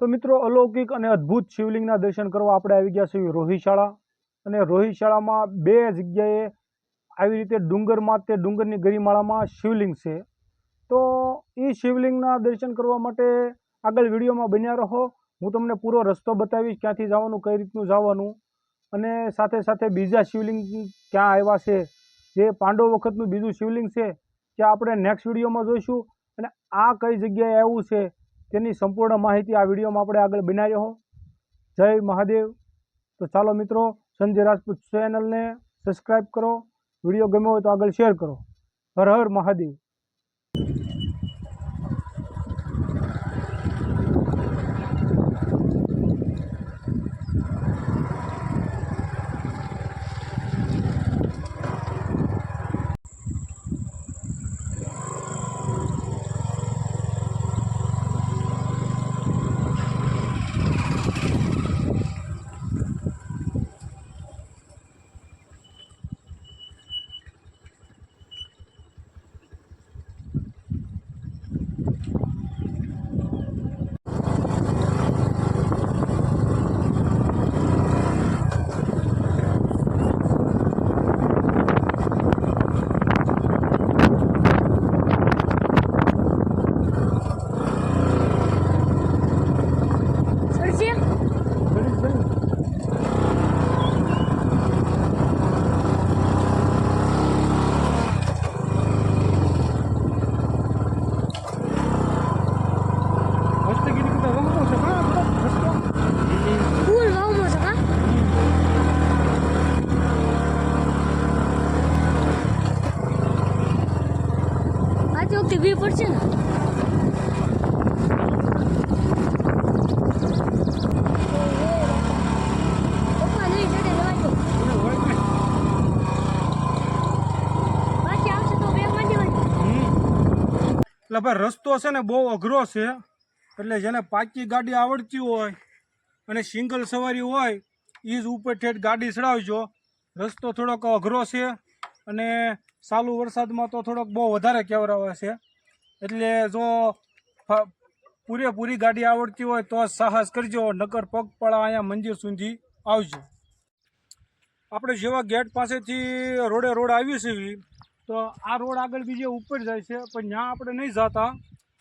તો મિત્રો, અલૌકિક અને અદ્ભુત શિવલિંગના દર્શન કરવા આપણે આવી ગયા છીએ રોહિશાળા. અને રોહિશાળામાં બે જગ્યાએ આવી રીતે ડુંગરમાં, તે ડુંગરની ગરિમાળામાં શિવલિંગ છે. તો એ શિવલિંગના દર્શન કરવા માટે આગળ વિડીયોમાં બન્યા રહો. હું તમને પૂરો રસ્તો બતાવીશ, ક્યાંથી જવાનું, કઈ રીતનું જવાનું, અને સાથે સાથે બીજા શિવલિંગ ક્યાં આવ્યા છે, જે પાંડવ વખતનું બીજું શિવલિંગ છે ત્યાં આપણે નેક્સ્ટ વિડીયોમાં જોઈશું. અને આ કઈ જગ્યાએ આવ્યું છે તેની સંપૂર્ણ માહિતી આ વિડીયોમાં આપણે આગળ બનાવી રહો. જય મહાદેવ. તો ચાલો મિત્રો, સંજય રાજપૂત ચેનલને સબસ્ક્રાઈબ કરો, વિડીયો ગમ્યો હોય તો આગળ શેર કરો. હર હર મહાદેવ. પડશે ને એટલે ભાઈ રસ્તો છે ને બહુ અઘરો છે. એટલે જેને પાકી ગાડી આવડતી હોય અને સિંગલ સવારી હોય એ જ ઉપર ઠેઠ ગાડી ચડાવજો. રસ્તો થોડોક અઘરો છે અને ચાલુ વરસાદમાં તો થોડોક બહુ વધારે કેવરાવે છે. એટલે જો પૂરેપૂરી ગાડી આવડતી હોય તો સાહસ કરજો, નકર પગપાળા અહીંયા મંદિર સુધી આવજો. આપણે જેવા ગેટ પાસેથી રોડ આવી છે તો આ રોડ આગળ બીજે ઉપર જાય છે, પણ ત્યાં આપણે નહીં જતા.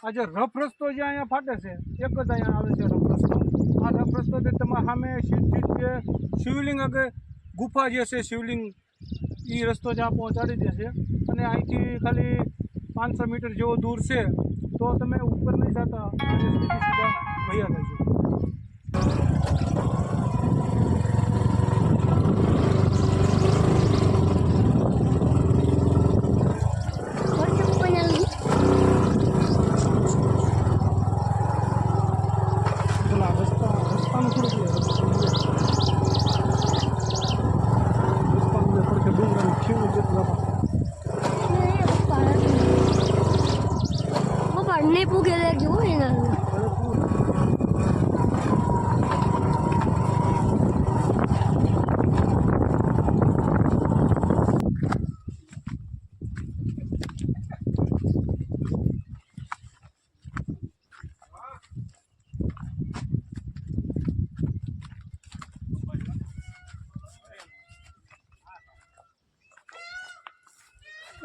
આ જે રફ રસ્તો જે અહીંયા ફાટે છે એક જ અહીંયા આવે છે રફ રસ્તો. આ રફ રસ્તોથી તમે સામે સીધી શિવલિંગ આગળ ગુફા જે છે શિવલિંગ, એ રસ્તો જ્યાં પહોંચાડી દેશે. અને અહીંથી ખાલી 500 મીટર જેવો દૂર છે, તો તમે ઉપર નહીં જતા અને સીધા ભૈયા જજો. नहीं पूगे क्यों है ना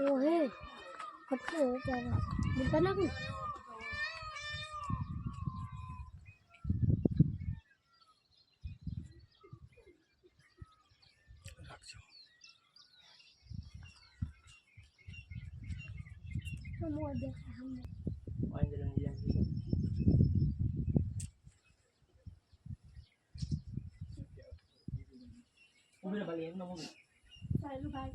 वो है कट्टे क्या ना मोर देखा हमने सालू भाई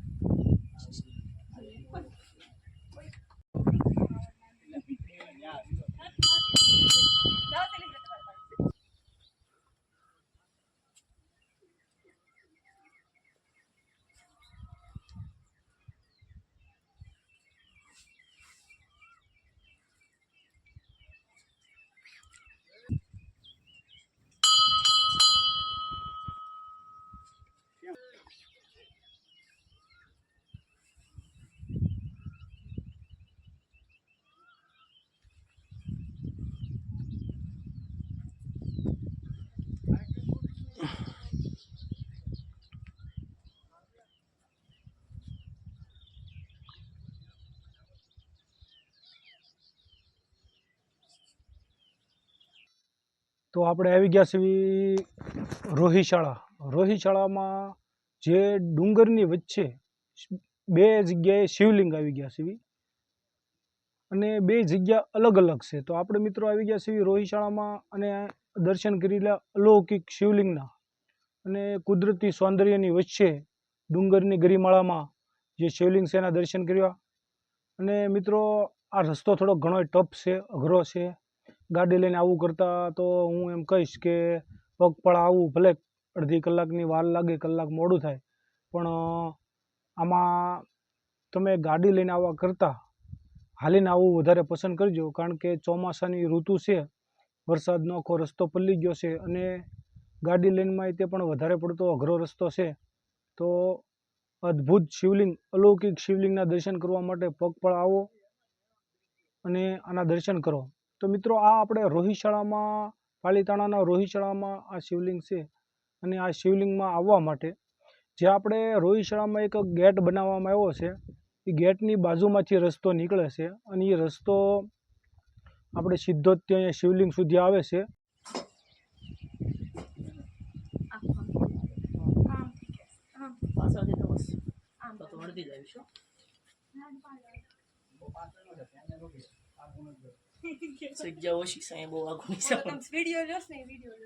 તો આપણે આવી ગયા છીએ રોહિશાળામાં જે ડુંગરની વચ્ચે બે જગ્યાએ શિવલિંગ આવી ગયા છે અને બે જગ્યા અલગ અલગ છે. તો આપણે મિત્રો આવી ગયા છીએ રોહિશાળામાં અને દર્શન કરી લે અલૌકિક શિવલિંગના અને કુદરતી સૌંદર્યની વચ્ચે ડુંગરની ગરિમાળામાં જે શિવલિંગ છે એના દર્શન કર્યા. અને મિત્રો આ રસ્તો થોડો ઘણો ટફ છે, અઘરો છે. ગાડી લઈને આવવું કરતાં તો હું એમ કહીશ કે પગપાળા આવવું, ભલે અડધી કલાકની વાર લાગે, કલાક મોડું થાય, પણ આમાં તમે ગાડી લઈને આવવા કરતાં હાલીને આવવું વધારે પસંદ કરજો. કારણ કે ચોમાસાની ઋતુ છે, વરસાદનો આખો રસ્તો પલળી ગયો છે અને ગાડી લઈનમાં તે પણ વધારે પડતો અઘરો રસ્તો છે. તો અદ્ભુત શિવલિંગ, અલૌકિક શિવલિંગના દર્શન કરવા માટે પગપાળા આવો અને આના દર્શન કરો. તો મિત્રો આ આપણે રોહિશાળામાં, પાલીતાણાના રોહિશાળામાં આ શિવલિંગ છે. અને આ શિવલિંગમાં આવવા માટે જે આપણે રોહિશાળામાં એક ગેટ બનાવવામાં આવ્યો છે, એ ગેટની બાજુમાંથી રસ્તો નીકળે છે અને એ રસ્તો આપણે સીધો જ ત્યાં શિવલિંગ સુધી આવે છે. જગ્યા ઓછી છે બહુ આગળ વિડીયો જોશ ને વિડીયો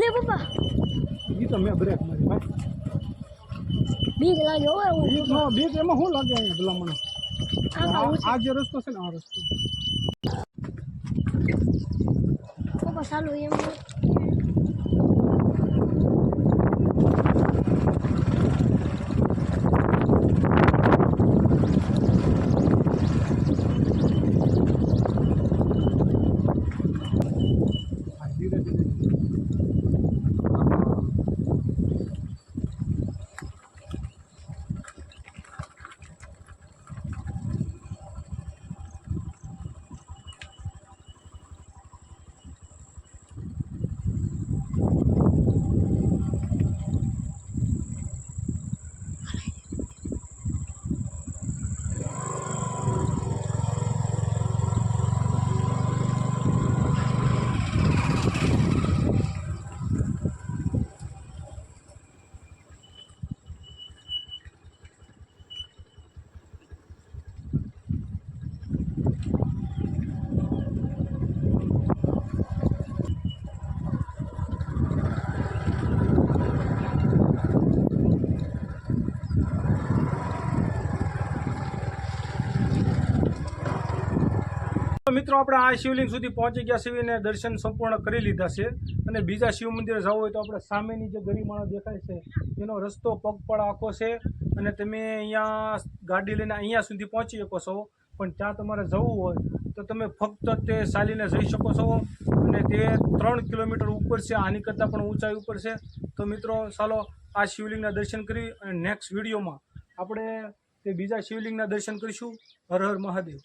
ले पापा એ તો મેં બ્રેક મારી ભાઈ. बीक लागे ओए બીક એમાં શું લાગે અહીંયા ભલામણ? આ જે રસ્તો છે ને, આ રસ્તો पापा चालू एम ધીરે ધીરે તો મિત્રો આપણે આ શિવલિંગ સુધી પહોંચી ગયા છીએ અને દર્શન સંપૂર્ણ કરી લીધા છે અને બીજા શિવ મંદિરે જવું હોય તો આપણે સામેની જે ગરિમાળા દેખાય છે એનો રસ્તો પગપાળા આખો છે અને તમે અહીંયા ગાડી લઈને અહીંયા સુધી પહોંચી શકો છો, પણ ત્યાં તમારે જવું હોય તો તમે ફક્ત તે ચાલીને જઈ શકો છો અને તે 3 કિલોમીટર ઉપર છે, આની કરતાં પણ ઊંચાઈ ઉપર છે. તો મિત્રો ચાલો આ શિવલિંગના દર્શન કરી અને નેક્સ્ટ વિડીયોમાં આપણે તે બીજા શિવલિંગના દર્શન કરીશું. હર હર મહાદેવ.